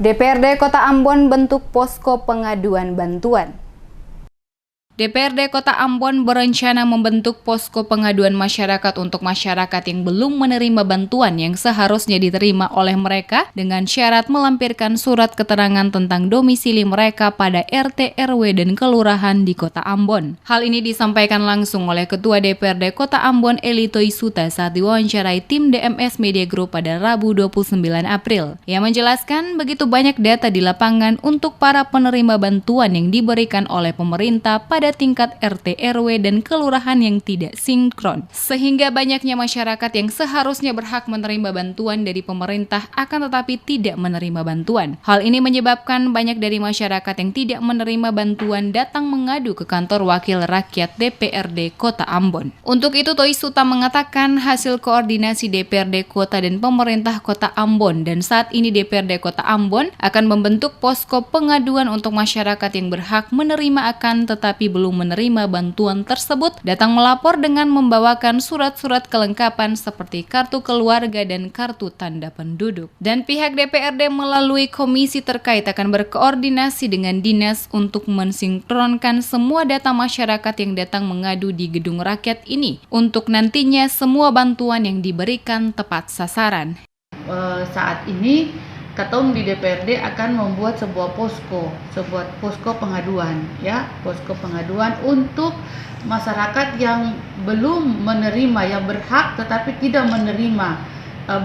DPRD Kota Ambon bentuk posko pengaduan bantuan. DPRD Kota Ambon berencana membentuk posko pengaduan masyarakat untuk masyarakat yang belum menerima bantuan yang seharusnya diterima oleh mereka dengan syarat melampirkan surat keterangan tentang domisili mereka pada RT, RW, dan kelurahan di Kota Ambon. Hal ini disampaikan langsung oleh Ketua DPRD Kota Ambon Eli Toisuta saat diwawancarai tim DMS Media Group pada Rabu 29 April. Ia menjelaskan begitu banyak data di lapangan untuk para penerima bantuan yang diberikan oleh pemerintah pada tingkat RT, RW, dan kelurahan yang tidak sinkron. Sehingga banyaknya masyarakat yang seharusnya berhak menerima bantuan dari pemerintah akan tetapi tidak menerima bantuan. Hal ini menyebabkan banyak dari masyarakat yang tidak menerima bantuan datang mengadu ke kantor Wakil Rakyat DPRD Kota Ambon. Untuk itu Toisuta mengatakan hasil koordinasi DPRD Kota dan pemerintah Kota Ambon dan saat ini DPRD Kota Ambon akan membentuk posko pengaduan untuk masyarakat yang berhak menerima akan tetapi belum menerima bantuan tersebut datang melapor dengan membawakan surat-surat kelengkapan seperti kartu keluarga dan kartu tanda penduduk. Dan pihak DPRD melalui komisi terkait akan berkoordinasi dengan dinas untuk mensinkronkan semua data masyarakat yang datang mengadu di gedung rakyat ini untuk nantinya semua bantuan yang diberikan tepat sasaran. Saat ini Ketum di DPRD akan membuat sebuah posko pengaduan, posko pengaduan untuk masyarakat yang belum menerima, yang berhak tetapi tidak menerima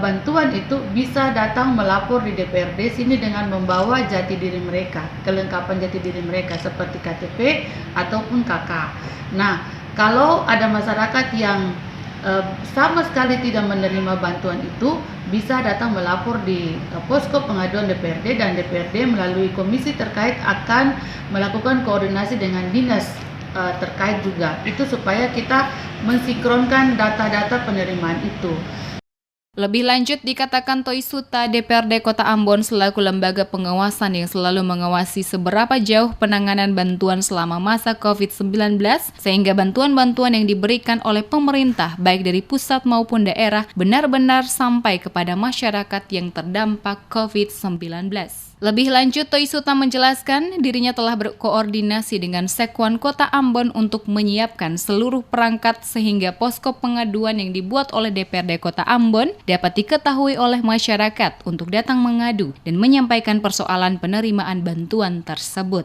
bantuan itu bisa datang melapor di DPRD sini dengan membawa jati diri mereka, kelengkapan jati diri mereka seperti KTP ataupun KK. Nah, kalau ada masyarakat yang sama sekali tidak menerima bantuan itu bisa datang melapor di posko pengaduan DPRD dan DPRD melalui komisi terkait akan melakukan koordinasi dengan dinas terkait juga itu supaya kita mensinkronkan data-data penerimaan itu. Lebih lanjut dikatakan Toisuta, DPRD Kota Ambon selaku lembaga pengawasan yang selalu mengawasi seberapa jauh penanganan bantuan selama masa COVID-19 sehingga bantuan-bantuan yang diberikan oleh pemerintah baik dari pusat maupun daerah benar-benar sampai kepada masyarakat yang terdampak COVID-19. Lebih lanjut, Toisuta menjelaskan dirinya telah berkoordinasi dengan Sekwan Kota Ambon untuk menyiapkan seluruh perangkat sehingga posko pengaduan yang dibuat oleh DPRD Kota Ambon dapat diketahui oleh masyarakat untuk datang mengadu dan menyampaikan persoalan penerimaan bantuan tersebut.